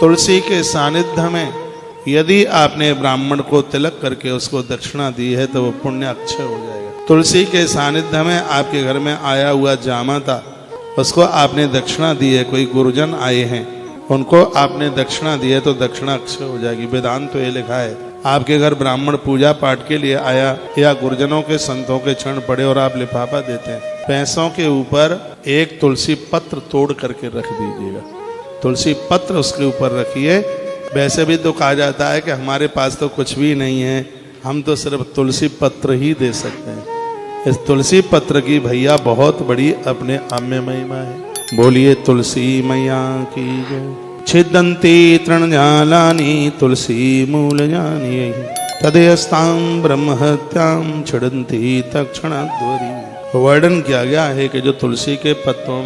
तुलसी के सानिध्य में यदि आपने ब्राह्मण को तिलक करके उसको दक्षिणा दी है तो वो पुण्य अक्षय हो जाएगा। तुलसी के सानिध्य में आपके घर में आया हुआ जामाता, उसको आपने दक्षिणा दी है, कोई गुरुजन आए हैं उनको आपने दक्षिणा दी है तो दक्षिणा अक्षय हो जाएगी। वेदांत तो ये लिखा है, आपके घर ब्राह्मण पूजा पाठ के लिए आया या गुरुजनों के संतों के चरण पड़े और आप लिफाफा देते हैं, पैसों के ऊपर एक तुलसी पत्र तोड़ करके रख दीजिएगा। तुलसी पत्र उसके ऊपर रखिए। वैसे भी तो कहा जाता है कि हमारे पास तो कुछ भी नहीं है, हम तो सिर्फ तुलसी पत्र ही दे सकते हैं। इस तुलसी पत्र की भैया बहुत बड़ी अपने आप में महिमा है। बोलिए तुलसी मैया की जय। छिदन्ति तृणजालानि तुलसी मूल जानिये, तदेस्तां ब्रह्महत्यां छिदन्ति तत्क्षणाध्वरि। वर्णन किया गया है कि जो तुलसी के पत्तों,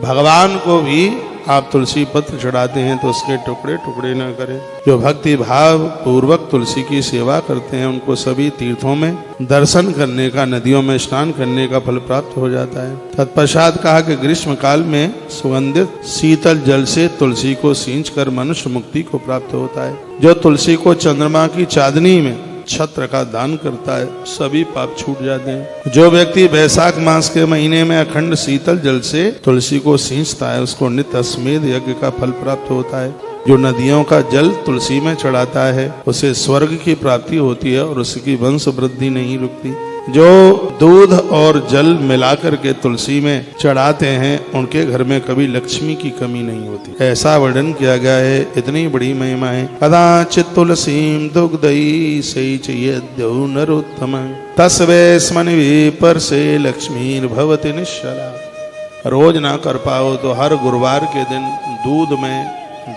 भगवान को भी आप तुलसी पत्र चढ़ाते हैं तो उसके टुकड़े टुकड़े न करें। जो भक्ति भाव पूर्वक तुलसी की सेवा करते हैं उनको सभी तीर्थों में दर्शन करने का, नदियों में स्नान करने का फल प्राप्त हो जाता है। तत्पश्चात कहा कि ग्रीष्म काल में सुगंधित शीतल जल से तुलसी को सींच कर मनुष्य मुक्ति को प्राप्त होता है। जो तुलसी को चंद्रमा की चांदनी में छत्र का दान करता है सभी पाप छूट जाते हैं। जो व्यक्ति वैशाख मास के महीने में अखंड शीतल जल से तुलसी को सींचता है उसको नित्य अश्वमेध यज्ञ का फल प्राप्त होता है। जो नदियों का जल तुलसी में चढ़ाता है उसे स्वर्ग की प्राप्ति होती है और उसकी वंश वृद्धि नहीं रुकती। जो दूध और जल मिलाकर के तुलसी में चढ़ाते हैं उनके घर में कभी लक्ष्मी की कमी नहीं होती, ऐसा वर्णन किया गया है। इतनी बड़ी महिमा है। कदाचित तुलसीम दुग्धई सेचयद्यो नरोत्तम तस्वै स्मन विपर से लक्ष्मी भवति निश्चला। रोज ना कर पाओ तो हर गुरुवार के दिन दूध में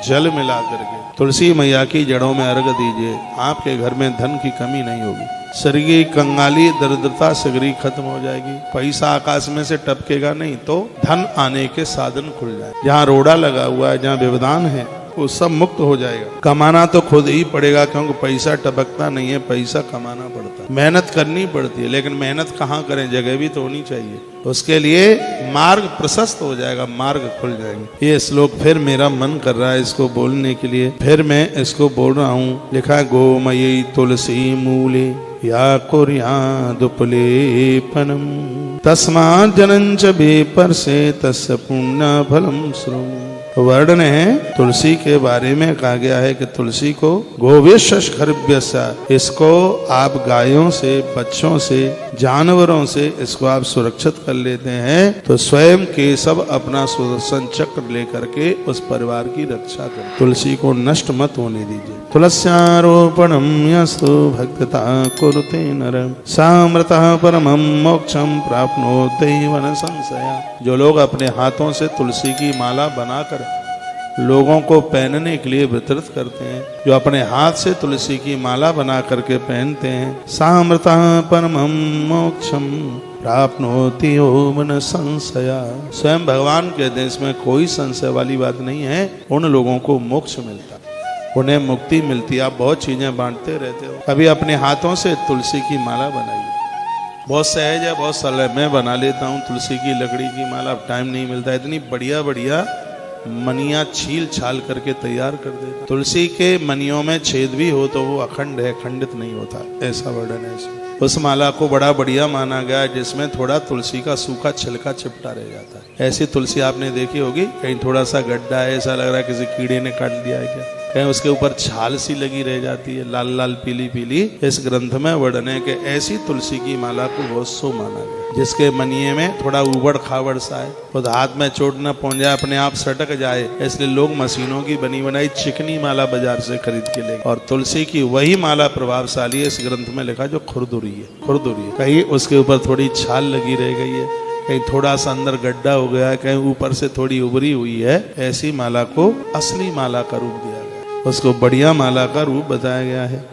जल मिला करके तुलसी मैया की जड़ों में अर्घ दीजिए, आपके घर में धन की कमी नहीं होगी। शरीर कंगाली दरिद्रता सगरी खत्म हो जाएगी। पैसा आकाश में से टपकेगा नहीं तो धन आने के साधन खुल जाए। जहाँ रोड़ा लगा हुआ है, जहाँ व्यवधान है, वो सब मुक्त हो जाएगा। कमाना तो खुद ही पड़ेगा क्योंकि पैसा टपकता नहीं है, पैसा कमाना पड़ता है, मेहनत करनी पड़ती है। लेकिन मेहनत कहाँ करें, जगह भी तो होनी चाहिए। उसके लिए मार्ग प्रशस्त हो जाएगा, मार्ग खुल जाएंगे। ये श्लोक फिर मेरा मन कर रहा है इसको बोलने के लिए, फिर मैं इसको बोल रहा हूँ। लिखा है गोमयी तुलसी मूले या कुर्यादुपलेपनम तस्मात् जनञ्च बेपर्षे तस्य पुण्य फलम श्रुणु। वर्णन है तुलसी के बारे में कहा गया है कि तुलसी को गोवेशर्भ्यसा, इसको आप गायों से, बच्चों से, जानवरों से इसको आप सुरक्षित कर लेते हैं तो स्वयं केशव अपना सुदर्शन चक्र लेकर के उस परिवार की रक्षा कर। तुलसी को नष्ट मत होने दीजिए। तुलस्यारोपणम यस्तु भक्तता कुरुते नरम सामृतः परमं मोक्षं प्राप्नोति वन संशया। जो लोग अपने हाथों से तुलसी की माला बनाकर लोगों को पहनने के लिए वितरित करते हैं, जो अपने हाथ से तुलसी की माला बना करके पहनते हैं, सामृतः परमं मोक्षम प्राप्नोति मन संशया। स्वयं भगवान के देश में कोई संशय वाली बात नहीं है, उन लोगों को मोक्ष मिलता, उन्हें मुक्ति मिलती। आप बहुत चीजें बांटते रहते हो, कभी अपने हाथों से तुलसी की माला बनाइए। बहुत सहज है, बहुत सरल है। मैं बना लेता हूँ तुलसी की लकड़ी की माला, अब टाइम नहीं मिलता। इतनी बढ़िया बढ़िया मनिया छील छाल करके तैयार कर देता। तुलसी के मनियों में छेद भी हो तो वो अखंड है, खंडित नहीं होता, ऐसा वर्णन है इसमें। उस माला को बड़ा बढ़िया माना गया जिसमें थोड़ा तुलसी का सूखा छिलका चिपटा रह जाता है। ऐसी तुलसी आपने देखी होगी, कहीं थोड़ा सा गड्ढा है, ऐसा लग रहा है किसी कीड़े ने काट दिया है क्या, कहीं उसके ऊपर छाल सी लगी रह जाती है, लाल लाल पीली पीली। इस ग्रंथ में वर्णन है कि ऐसी तुलसी की माला को बहुत शुभ माना गया जिसके मनिये में थोड़ा उबड़ खाबड़ सा है, खुद हाथ में चोट न पहुंच जाए, अपने आप सटक जाए, इसलिए लोग मशीनों की बनी बनाई चिकनी माला बाजार से खरीद के ले। और तुलसी की वही माला प्रभावशाली है, इस ग्रंथ में लिखा जो खुरदुरी है, खुरदुरी है। कहीं उसके ऊपर थोड़ी छाल लगी रह गई है, कहीं थोड़ा सा अंदर गड्ढा हो गया है, कहीं ऊपर से थोड़ी उभरी हुई है। ऐसी माला को असली माला का रूप दिया गया, उसको बढ़िया माला का रूप बताया गया है।